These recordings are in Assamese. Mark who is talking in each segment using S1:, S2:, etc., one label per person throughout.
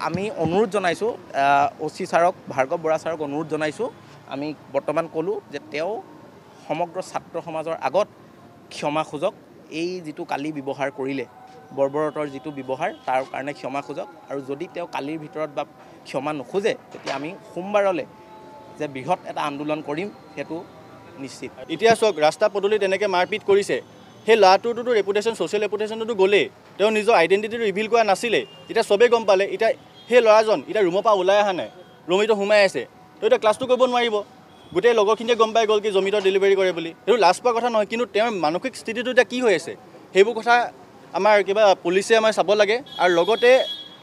S1: আমি অনুৰোধ জনাইছোঁ OC ছাৰক ভাৰ্গৱ বৰা ছাৰক অনুৰোধ জনাইছোঁ আমি বৰ্তমান ক'লোঁ যে তেওঁ সমগ্ৰ ছাত্ৰ সমাজৰ আগত ক্ষমা খোজক এই যিটো কালি ব্যৱহাৰ কৰিলে বৰ্বৰতৰ যিটো ব্যৱহাৰ তাৰ কাৰণে ক্ষমা খোজক আৰু যদি তেওঁ কালিৰ ভিতৰত বা ক্ষমা নোখোজে তেতিয়া আমি সোমবাৰলৈ যে বৃহৎ এটা আন্দোলন কৰিম সেইটো নিশ্চিত।
S2: এতিয়া চাওক ৰাস্তা পদূলিত এনেকৈ মাৰপিট কৰিছে সেই ল'ৰাটোতো ৰেপুটেশ্যন ছ'চিয়েল ৰেপুটেশ্যনতো গ'লেই তেওঁ নিজৰ আইডেণ্টিটিটো ৰিভিল কৰা নাছিলে এতিয়া চবেই গম পালে এতিয়া সেই ল'ৰাজন এতিয়া ৰুমৰ পৰা ওলাই অহা নাই ৰুমটো সোমাই আছে তো এতিয়া ক্লাছটো কৰিব নোৱাৰিব গোটেই লগৰখিনিয়ে গম পাই গ'ল কি জমিতৰ ডেলিভাৰী কৰে বুলি সেইটো লাজ পোৱা কথা নহয় কিন্তু তেওঁৰ মানসিক স্থিতিটো এতিয়া কি হৈ আছে সেইবোৰ কথা আমাৰ কিবা পুলিচে আমাৰ চাব লাগে আৰু লগতে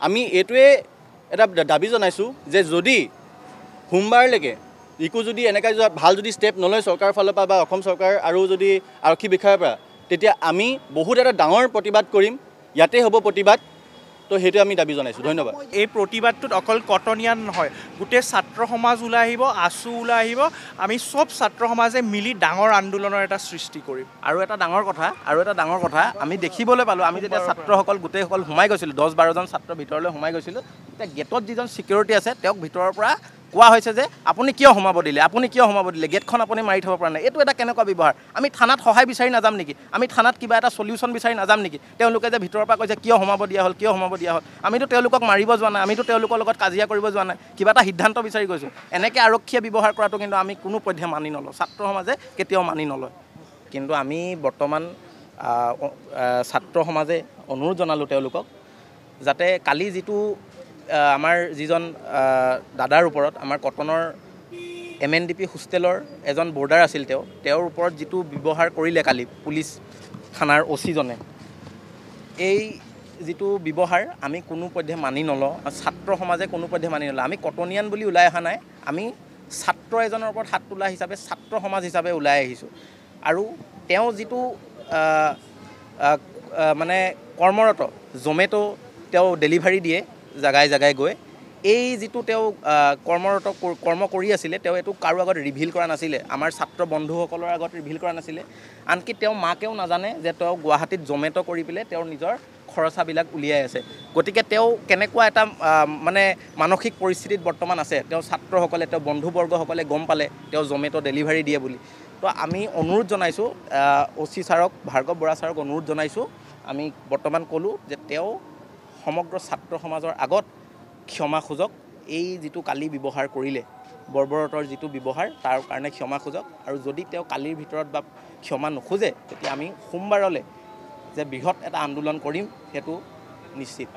S2: আমি এইটোৱে এটা দাবী জনাইছোঁ যে যদি সোমবাৰলৈকে ইকো যদি এনেকৈ ভাল যদি ষ্টেপ নলয় চৰকাৰৰ ফালৰ পৰা বা অসম চৰকাৰ আৰু যদি আৰক্ষী বিষয়াৰ পৰা তেতিয়া আমি বহুত এটা ডাঙৰ প্ৰতিবাদ কৰিম ইয়াতে হ'ব প্ৰতিবাদ তো সেইটো আমি দাবী জনাইছোঁ ধন্যবাদ।
S3: এই প্ৰতিবাদটোত অকল কটনীয়া নহয় গোটেই ছাত্ৰ সমাজ ওলাই আহিব আছু ওলাই আহিব আমি চব ছাত্ৰ সমাজে মিলি ডাঙৰ আন্দোলনৰ এটা সৃষ্টি কৰিম।
S1: আৰু এটা ডাঙৰ কথা আমি দেখিবলৈ পালোঁ আমি যেতিয়া ছাত্ৰসকল গোটেইসকল সোমাই গৈছিলোঁ 10-12জন ছাত্ৰ ভিতৰলৈ সোমাই গৈছিলোঁ তেতিয়া গেটত যিজন ছিকিউৰিটি আছে তেওঁক ভিতৰৰ পৰা কোৱা হৈছে যে আপুনি কিয় সোমাব দিলে গেটখন আপুনি মাৰি থ'ব পৰা নাই এইটো এটা কেনেকুৱা ব্যৱহাৰ আমি থানাত সহায় বিচাৰি নাযাম নেকি আমি থানাত কিবা এটা সলিউশ্যন বিচাৰি নাযাম নেকি তেওঁলোকে যে ভিতৰৰ পৰা কৈছে কিয় সোমাব দিয়া হ'ল আমিতো তেওঁলোকক মাৰিব যোৱা নাই আমিতো তেওঁলোকৰ লগত কাজিয়া কৰিব যোৱা নাই কিবা এটা সিদ্ধান্ত বিচাৰি গৈছোঁ এনেকৈ আৰক্ষীয়ে ব্যৱহাৰ কৰাটো কিন্তু আমি কোনো পধ্যে মানি নলওঁ ছাত্ৰ সমাজে কেতিয়াও মানি নলয় কিন্তু আমি বৰ্তমান ছাত্ৰ সমাজে অনুৰোধ জনালোঁ তেওঁলোকক যাতে কালি যিটো আমাৰ যিজন দাদাৰ ওপৰত আমাৰ কটনৰ MNDP হোষ্টেলৰ এজন বৰ্ডাৰ আছিল তেওঁৰ ওপৰত যিটো ব্যৱহাৰ কৰিলে কালি পুলিচ থানাৰ OC জনে এই যিটো ব্যৱহাৰ আমি কোনো পধ্যে মানি নলওঁ ছাত্ৰ সমাজে কোনো পধ্যে মানি নলওঁ আমি কটনীয়ান বুলি ওলাই অহা নাই আমি ছাত্ৰ এজনৰ ওপৰত হাত তোলা হিচাপে ছাত্ৰ সমাজ হিচাপে ওলাই আহিছোঁ আৰু তেওঁ যিটো মানে কৰ্মৰত জমেটো তেওঁ ডেলিভাৰী দিয়ে জাগাই গৈ এই যিটো তেওঁ কৰ্ম কৰি আছিলে তেওঁ এইটো কাৰো আগত ৰিভিল কৰা নাছিলে আমাৰ ছাত্ৰ বন্ধুসকলৰ আগত ৰিভিল কৰা নাছিলে আনকি তেওঁ মাকেও নাজানে যে তেওঁ গুৱাহাটীত জমেটো কৰি পেলাই তেওঁৰ নিজৰ খৰচাবিলাক উলিয়াই আছে গতিকে তেওঁ কেনেকুৱা এটা মানে মানসিক পৰিস্থিতিত বৰ্তমান আছে তেওঁ ছাত্ৰসকলে তেওঁ বন্ধুবৰ্গসকলে গম পালে তেওঁ জমেটো ডেলিভাৰী দিয়ে বুলি তো আমি অনুৰোধ জনাইছোঁ OC ছাৰক ভাৰ্গৱ বৰা ছাৰক অনুৰোধ জনাইছোঁ আমি বৰ্তমান ক'লোঁ যে তেওঁ সমগ্ৰ ছাত্ৰ সমাজৰ আগত ক্ষমা খোজক এই যিটো কালি ব্যৱহাৰ কৰিলে বৰ্বৰতৰ যিটো ব্যৱহাৰ তাৰ কাৰণে ক্ষমা খোজক আৰু যদি তেওঁ কালিৰ ভিতৰত বা ক্ষমা নোখোজে তেতিয়া আমি সোমবাৰলৈ যে বৃহৎ এটা আন্দোলন কৰিম সেইটো নিশ্চিত।